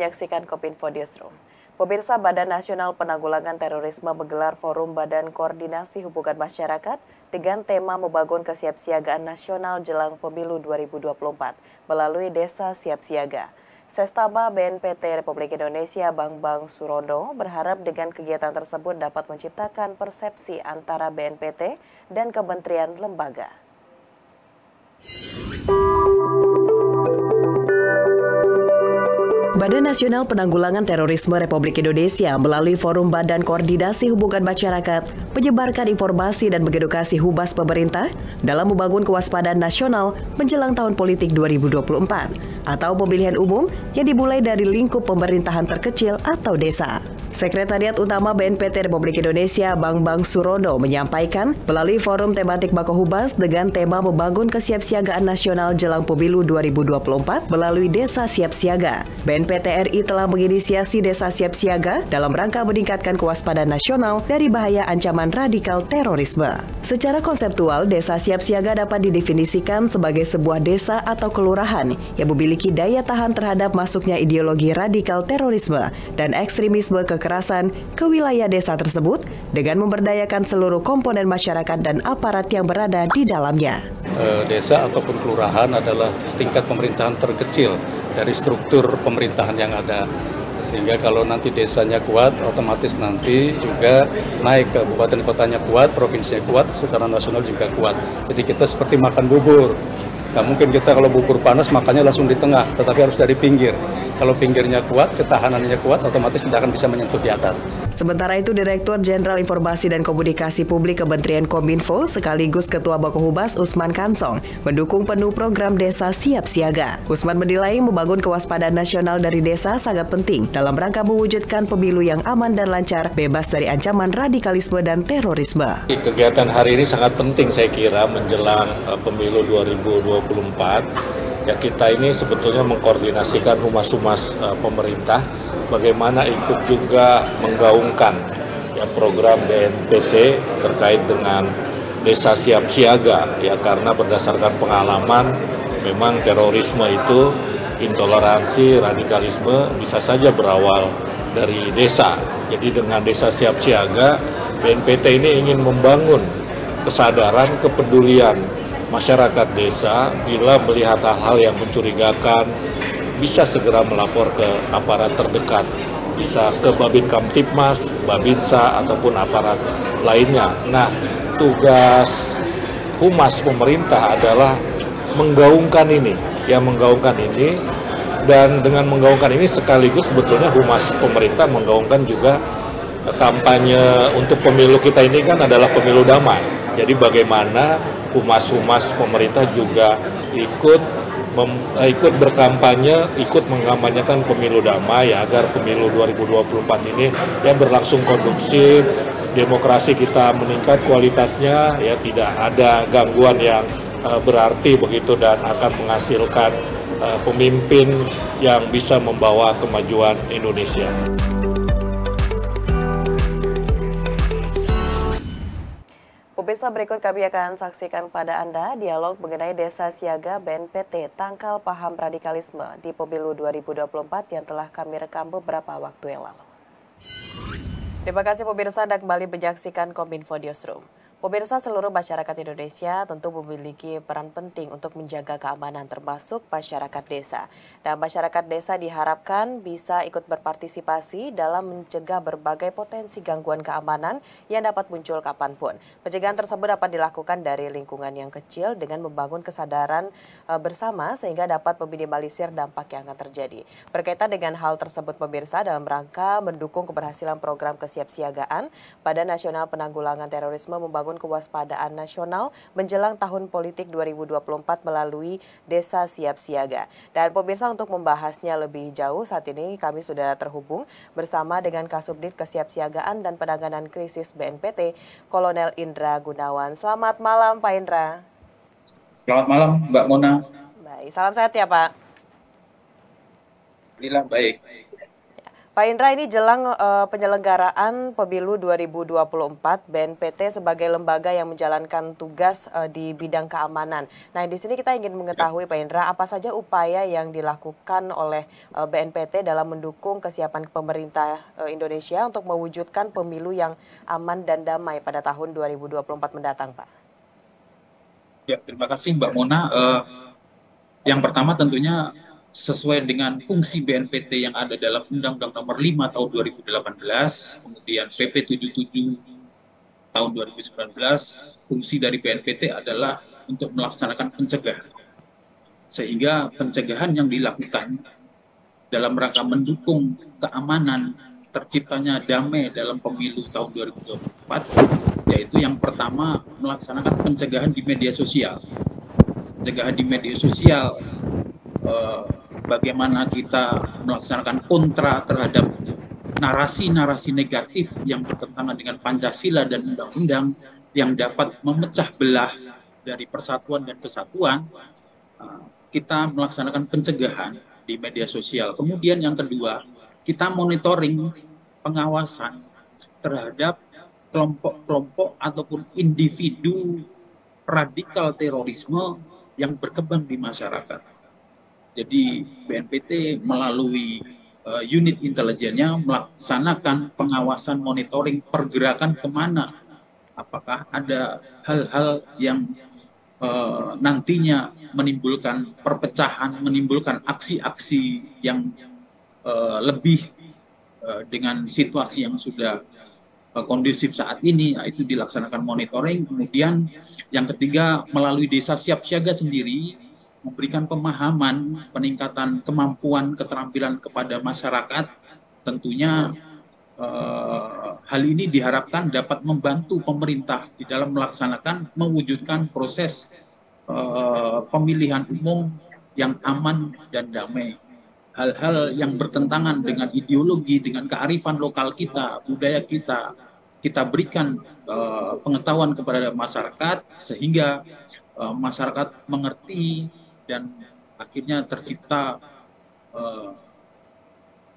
menyaksikan Kopinfo Newsroom. Pemirsa, Badan Nasional Penanggulangan Terorisme menggelar Forum Badan Koordinasi Hubungan Masyarakat dengan tema membangun kesiapsiagaan nasional jelang pemilu 2024 melalui Desa Siap Siaga. Sestama BNPT Republik Indonesia Bambang Surono berharap dengan kegiatan tersebut dapat menciptakan persepsi antara BNPT dan kementerian lembaga. Badan Nasional Penanggulangan Terorisme Republik Indonesia melalui Forum Badan Koordinasi Hubungan Masyarakat menyebarkan informasi dan mengedukasi humas pemerintah dalam membangun kewaspadaan nasional menjelang tahun politik 2024 atau pemilihan umum yang dimulai dari lingkup pemerintahan terkecil atau desa. Sekretariat Utama BNPT Republik Indonesia Bambang Surono menyampaikan melalui forum tematik Bakohubas dengan tema membangun kesiapsiagaan nasional jelang pemilu 2024 melalui Desa Siap Siaga. BNPT RI telah menginisiasi Desa Siap Siaga dalam rangka meningkatkan kewaspadaan nasional dari bahaya ancaman radikal terorisme. Secara konseptual, Desa Siap Siaga dapat didefinisikan sebagai sebuah desa atau kelurahan yang memiliki daya tahan terhadap masuknya ideologi radikal terorisme dan ekstremisme kekerasan ke wilayah desa tersebut dengan memberdayakan seluruh komponen masyarakat dan aparat yang berada di dalamnya. Desa ataupun kelurahan adalah tingkat pemerintahan terkecil dari struktur pemerintahan yang ada. Sehingga kalau nanti desanya kuat, otomatis nanti juga naik ke kabupaten kotanya kuat, provinsinya kuat, secara nasional juga kuat. Jadi kita seperti makan bubur. Nggak mungkin kita kalau bubur panas makannya langsung di tengah, tetapi harus dari pinggir. Kalau pinggirnya kuat, ketahanannya kuat, otomatis tidak akan bisa menyentuh di atas. Sementara itu, Direktur Jenderal Informasi dan Komunikasi Publik Kementerian Kominfo sekaligus Ketua Bakohubas Usman Kansong mendukung penuh program Desa Siap Siaga. Usman menilai membangun kewaspadaan nasional dari desa sangat penting dalam rangka mewujudkan pemilu yang aman dan lancar, bebas dari ancaman radikalisme dan terorisme. Kegiatan hari ini sangat penting saya kira menjelang pemilu 2024. Ya, kita ini sebetulnya mengkoordinasikan humas-humas pemerintah bagaimana ikut juga menggaungkan ya program BNPT terkait dengan Desa Siap Siaga ya, karena berdasarkan pengalaman memang terorisme itu, intoleransi, radikalisme bisa saja berawal dari desa. Jadi dengan Desa Siap Siaga, BNPT ini ingin membangun kesadaran, kepedulian masyarakat desa bila melihat hal-hal yang mencurigakan bisa segera melapor ke aparat terdekat, bisa ke Babin Kamtipmas, Babinsa ataupun aparat lainnya. Nah, tugas humas pemerintah adalah menggaungkan ini, dan dengan menggaungkan ini sekaligus sebetulnya humas pemerintah menggaungkan juga kampanye untuk pemilu kita ini kan adalah pemilu damai. Jadi bagaimana humas-humas pemerintah juga ikut berkampanye, ikut mengampanyekan pemilu damai agar pemilu 2024 ini yang berlangsung kondusif, demokrasi kita meningkat kualitasnya, ya tidak ada gangguan yang berarti begitu dan akan menghasilkan pemimpin yang bisa membawa kemajuan Indonesia. Pemirsa, berikut kami akan saksikan pada Anda dialog mengenai Desa Siaga BNPT Tangkal Paham Radikalisme di Pemilu 2024 yang telah kami rekam beberapa waktu yang lalu. Terima kasih pemirsa, Anda kembali menyaksikan Kopinfo Newsroom. Pemirsa, seluruh masyarakat Indonesia tentu memiliki peran penting untuk menjaga keamanan termasuk masyarakat desa. Dan masyarakat desa diharapkan bisa ikut berpartisipasi dalam mencegah berbagai potensi gangguan keamanan yang dapat muncul kapanpun. Pencegahan tersebut dapat dilakukan dari lingkungan yang kecil dengan membangun kesadaran bersama sehingga dapat meminimalisir dampak yang akan terjadi. Berkaitan dengan hal tersebut pemirsa, dalam rangka mendukung keberhasilan program kesiapsiagaan, Badan Nasional Penanggulangan Terorisme membangun kewaspadaan nasional menjelang tahun politik 2024 melalui Desa Siap Siaga. Dan pemirsa, untuk membahasnya lebih jauh saat ini kami sudah terhubung bersama dengan Kasubdit Kesiapsiagaan dan Penanganan Krisis BNPT, Kolonel Indra Gunawan. Selamat malam Pak Indra. Selamat malam Mbak Mona. Baik, salam sehat ya Pak. Alhamdulillah baik. Pak Indra, ini jelang penyelenggaraan Pemilu 2024, BNPT sebagai lembaga yang menjalankan tugas di bidang keamanan. Nah, di sini kita ingin mengetahui, Pak Indra, apa saja upaya yang dilakukan oleh BNPT dalam mendukung kesiapan pemerintah Indonesia untuk mewujudkan pemilu yang aman dan damai pada tahun 2024 mendatang, Pak? Ya, terima kasih Mbak Mona. Yang pertama tentunya sesuai dengan fungsi BNPT yang ada dalam Undang-Undang Nomor 5 Tahun 2018, kemudian PP 77 Tahun 2019, fungsi dari BNPT adalah untuk melaksanakan pencegahan. Sehingga pencegahan yang dilakukan dalam rangka mendukung keamanan terciptanya damai dalam pemilu tahun 2024, yaitu yang pertama melaksanakan pencegahan di media sosial. Pencegahan di media sosial, bagaimana kita melaksanakan kontra terhadap narasi-narasi negatif yang bertentangan dengan Pancasila dan undang-undang yang dapat memecah belah dari persatuan dan kesatuan. Kita melaksanakan pencegahan di media sosial. Kemudian yang kedua, kita monitoring pengawasan terhadap kelompok-kelompok ataupun individu radikal terorisme yang berkembang di masyarakat. Jadi BNPT melalui unit intelijennya melaksanakan pengawasan monitoring pergerakan kemana. Apakah ada hal-hal yang nantinya menimbulkan perpecahan, menimbulkan aksi-aksi yang lebih dengan situasi yang sudah kondusif saat ini, itu dilaksanakan monitoring. Kemudian yang ketiga, melalui desa siap siaga sendiri, memberikan pemahaman, peningkatan kemampuan, keterampilan kepada masyarakat. Tentunya hal ini diharapkan dapat membantu pemerintah di dalam melaksanakan, mewujudkan proses pemilihan umum yang aman dan damai. Hal-hal yang bertentangan dengan ideologi, dengan kearifan lokal kita, budaya kita, kita berikan pengetahuan kepada masyarakat sehingga masyarakat mengerti dan akhirnya tercipta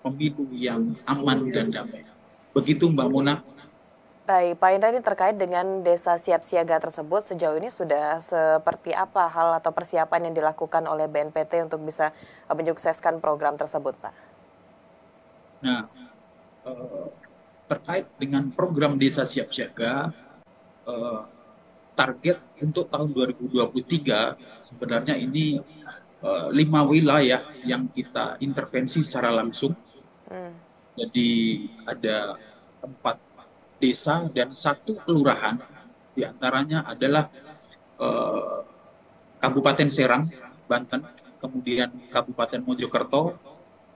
pemilu yang aman dan damai. Begitu Mbak Mona. Baik, Pak Indra, ini terkait dengan desa siap siaga tersebut, sejauh ini sudah seperti apa hal atau persiapan yang dilakukan oleh BNPT untuk bisa menyukseskan program tersebut, Pak? Nah, terkait dengan program desa siap siaga, target untuk tahun 2023 sebenarnya ini 5 wilayah yang kita intervensi secara langsung. Jadi ada 4 desa dan 1 kelurahan, diantaranya adalah Kabupaten Serang, Banten, kemudian Kabupaten Mojokerto,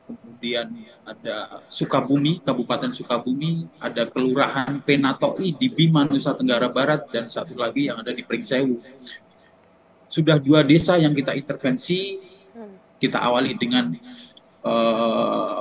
kemudian ada Sukabumi, Kabupaten Sukabumi, ada Kelurahan Penatoi di Bima, Nusa Tenggara Barat, dan 1 lagi yang ada di Pringsewu. Sudah 2 desa yang kita intervensi. Kita awali dengan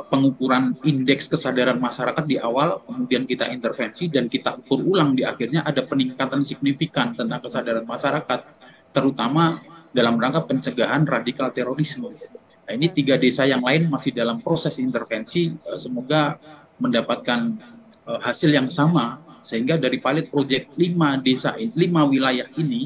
pengukuran indeks kesadaran masyarakat di awal, kemudian kita intervensi dan kita ukur ulang di akhirnya ada peningkatan signifikan tentang kesadaran masyarakat, terutama dalam rangka pencegahan radikal terorisme. Nah, ini 3 desa yang lain masih dalam proses intervensi, semoga mendapatkan hasil yang sama, sehingga dari pilot project 5 desa, 5 wilayah ini,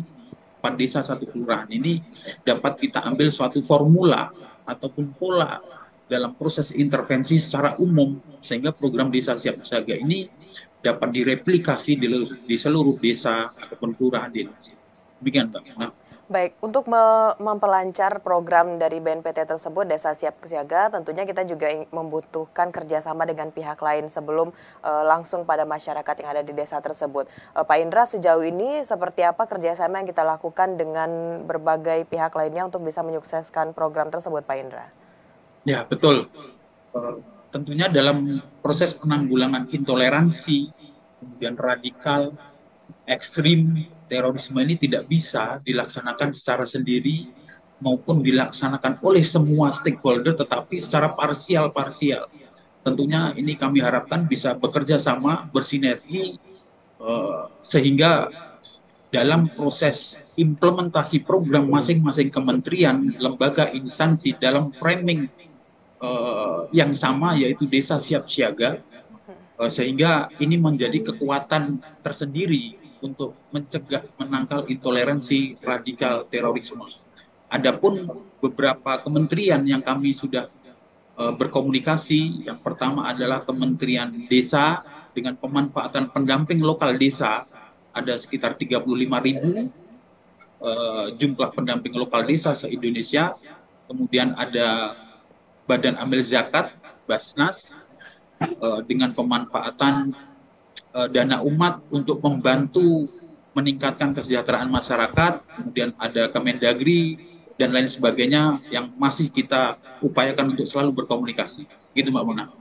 4 desa 1 kelurahan ini, dapat kita ambil suatu formula ataupun pola dalam proses intervensi secara umum, sehingga program desa siap siaga ini dapat direplikasi di seluruh desa ataupun kelurahan di Indonesia. Demikian, Mbak. Nah, baik, untuk memperlancar program dari BNPT tersebut, Desa Siap Siaga, tentunya kita juga membutuhkan kerjasama dengan pihak lain sebelum langsung pada masyarakat yang ada di desa tersebut. Pak Indra, sejauh ini seperti apa kerjasama yang kita lakukan dengan berbagai pihak lainnya untuk bisa menyukseskan program tersebut, Pak Indra? Ya, betul. Tentunya dalam proses penanggulangan intoleransi, kemudian radikal, ekstrim, terorisme ini tidak bisa dilaksanakan secara sendiri maupun dilaksanakan oleh semua stakeholder, tetapi secara parsial-parsial. Tentunya ini kami harapkan bisa bekerja sama, bersinergi, sehingga dalam proses implementasi program masing-masing kementerian, lembaga, instansi, dalam framing yang sama, yaitu desa siap siaga, sehingga ini menjadi kekuatan tersendiri untuk mencegah, menangkal intoleransi radikal terorisme. Adapun beberapa kementerian yang kami sudah berkomunikasi, yang pertama adalah Kementerian Desa dengan pemanfaatan pendamping lokal desa, ada sekitar 35.000 jumlah pendamping lokal desa se-Indonesia. Kemudian ada Badan Amil Zakat, Basnas, dengan pemanfaatan dana umat untuk membantu meningkatkan kesejahteraan masyarakat. Kemudian ada Kemendagri dan lain sebagainya yang masih kita upayakan untuk selalu berkomunikasi. Gitu Mbak Mona.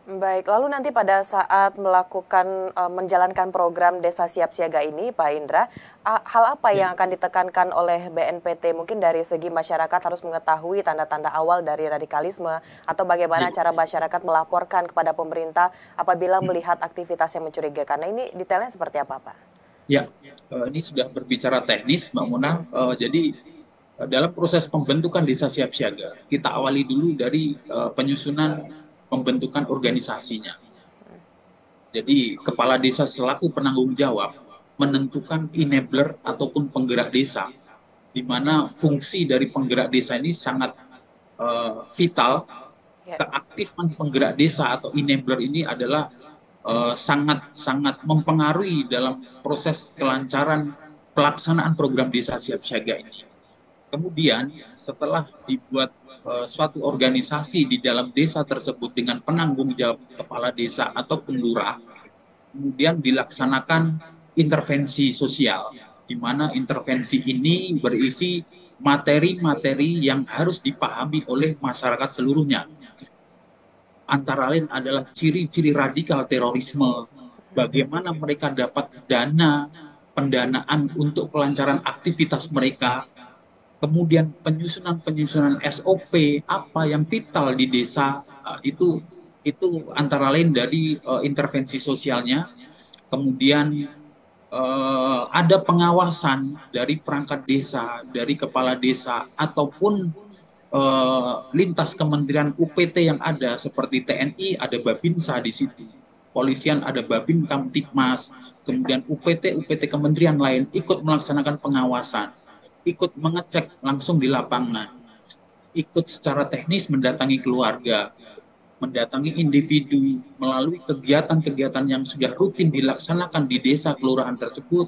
Baik, lalu nanti pada saat melakukan menjalankan program Desa Siap Siaga ini, Pak Indra, hal apa yang akan ditekankan oleh BNPT? Mungkin dari segi masyarakat harus mengetahui tanda-tanda awal dari radikalisme, atau bagaimana cara masyarakat melaporkan kepada pemerintah apabila melihat aktivitas yang mencurigakan. Nah, ini detailnya seperti apa, Pak? Ya, ini sudah berbicara teknis, Mbak Mona. Jadi dalam proses pembentukan desa siap siaga, kita awali dulu dari penyusunan pembentukan organisasinya. Jadi kepala desa selaku penanggung jawab menentukan enabler ataupun penggerak desa, di mana fungsi dari penggerak desa ini sangat vital. Keaktifan penggerak desa atau enabler ini adalah sangat mempengaruhi dalam proses kelancaran pelaksanaan program desa siap siaga ini. Kemudian setelah dibuat suatu organisasi di dalam desa tersebut dengan penanggung jawab kepala desa ataupun lurah, kemudian dilaksanakan intervensi sosial, di mana intervensi ini berisi materi-materi yang harus dipahami oleh masyarakat seluruhnya. Antara lain adalah ciri-ciri radikal terorisme, bagaimana mereka dapat dana, pendanaan untuk kelancaran aktivitas mereka, kemudian penyusunan SOP apa yang vital di desa, itu antara lain dari intervensi sosialnya. Kemudian ada pengawasan dari perangkat desa, dari kepala desa ataupun lintas kementerian UPT yang ada, seperti TNI ada Babinsa di situ, polisian ada Babin Kamtipmas, kemudian UPT kementerian lain ikut melaksanakan pengawasan, ikut mengecek langsung di lapangan, ikut secara teknis mendatangi keluarga, mendatangi individu melalui kegiatan-kegiatan yang sudah rutin dilaksanakan di desa kelurahan tersebut.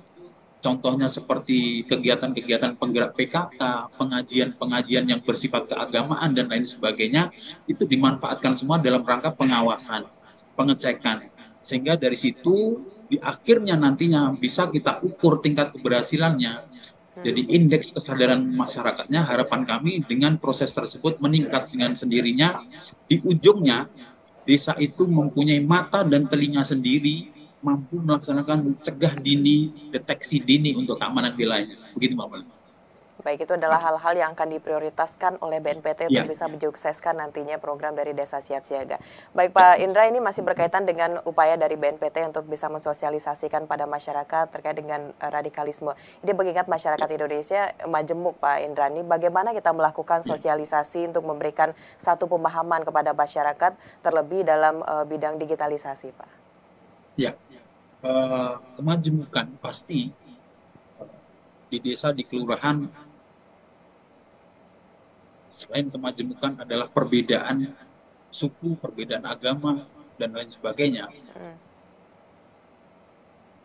Contohnya seperti kegiatan-kegiatan penggerak PKK, pengajian-pengajian yang bersifat keagamaan dan lain sebagainya, itu dimanfaatkan semua dalam rangka pengawasan, pengecekan. Sehingga dari situ di akhirnya nantinya bisa kita ukur tingkat keberhasilannya. Jadi indeks kesadaran masyarakatnya, harapan kami dengan proses tersebut meningkat dengan sendirinya. Di ujungnya, desa itu mempunyai mata dan telinga sendiri, mampu melaksanakan cegah dini, deteksi dini untuk keamanan wilayah. Begitu Mbak Mona. Baik, itu adalah hal-hal yang akan diprioritaskan oleh BNPT untuk bisa mensukseskan nantinya program dari Desa Siap Siaga. Baik Pak Indra, ini masih berkaitan dengan upaya dari BNPT untuk bisa mensosialisasikan pada masyarakat terkait dengan radikalisme. Ini mengingat masyarakat Indonesia majemuk Pak Indra, ini bagaimana kita melakukan sosialisasi untuk memberikan satu pemahaman kepada masyarakat terlebih dalam bidang digitalisasi Pak? Ya, kemajemukan pasti di desa, di kelurahan, selain kemajemukan adalah perbedaan suku, perbedaan agama, dan lain sebagainya.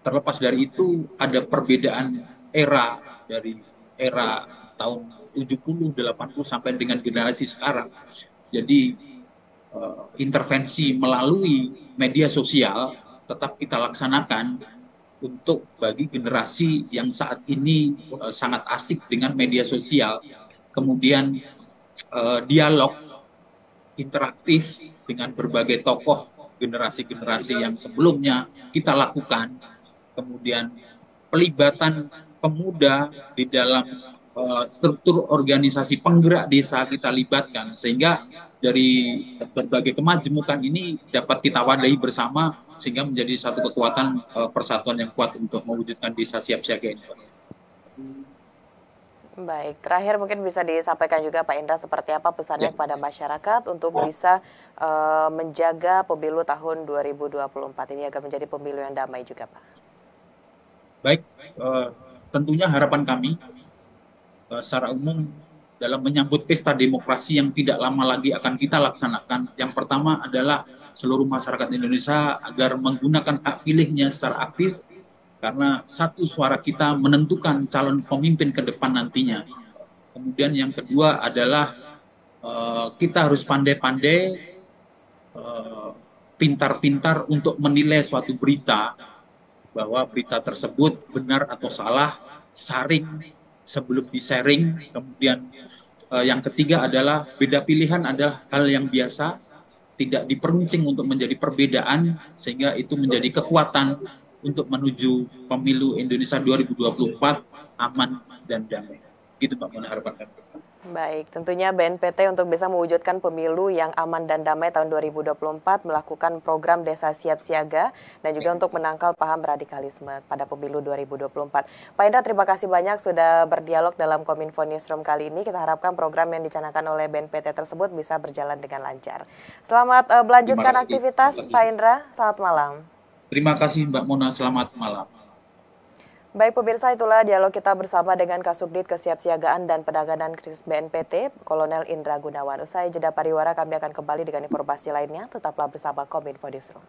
Terlepas dari itu, ada perbedaan era, dari era tahun 70, 80 sampai dengan generasi sekarang. Jadi intervensi melalui media sosial tetap kita laksanakan untuk bagi generasi yang saat ini sangat asik dengan media sosial. Kemudian dialog interaktif dengan berbagai tokoh generasi-generasi yang sebelumnya kita lakukan. Kemudian pelibatan pemuda di dalam struktur organisasi penggerak desa kita libatkan, sehingga dari berbagai kemajemukan ini dapat kita wadahi bersama sehingga menjadi satu kekuatan persatuan yang kuat untuk mewujudkan desa siap siaga ini. Baik, terakhir mungkin bisa disampaikan juga Pak Indra seperti apa pesannya Ya. kepada masyarakat untuk bisa menjaga pemilu tahun 2024 ini agar menjadi pemilu yang damai juga, Pak. Baik, tentunya harapan kami secara umum dalam menyambut pesta demokrasi yang tidak lama lagi akan kita laksanakan. Yang pertama adalah seluruh masyarakat Indonesia agar menggunakan hak pilihnya secara aktif, karena satu suara kita menentukan calon pemimpin ke depan nantinya. Kemudian yang kedua adalah kita harus pandai-pandai, pintar-pintar untuk menilai suatu berita, bahwa berita tersebut benar atau salah, saring sebelum di-sharing. Kemudian yang ketiga adalah beda pilihan adalah hal yang biasa, tidak diperuncing untuk menjadi perbedaan, sehingga itu menjadi kekuatan untuk menuju pemilu Indonesia 2024 aman dan damai. Gitu Pak Mona harapan kami. Baik, tentunya BNPT untuk bisa mewujudkan pemilu yang aman dan damai tahun 2024 melakukan program Desa Siap Siaga dan juga untuk menangkal paham radikalisme pada pemilu 2024. Pak Indra, terima kasih banyak sudah berdialog dalam Kominfo Newsroom kali ini. Kita harapkan program yang dicanangkan oleh BNPT tersebut bisa berjalan dengan lancar. Selamat melanjutkan aktivitas, Pak Indra. Selamat malam. Terima kasih Mbak Mona, selamat malam. Baik pemirsa, itulah dialog kita bersama dengan Kasubdit Kesiapsiagaan dan Penanganan Krisis BNPT, Kolonel Indra Gunawan. Usai jeda pariwara, kami akan kembali dengan informasi lainnya. Tetaplah bersama Kominfo Newsroom.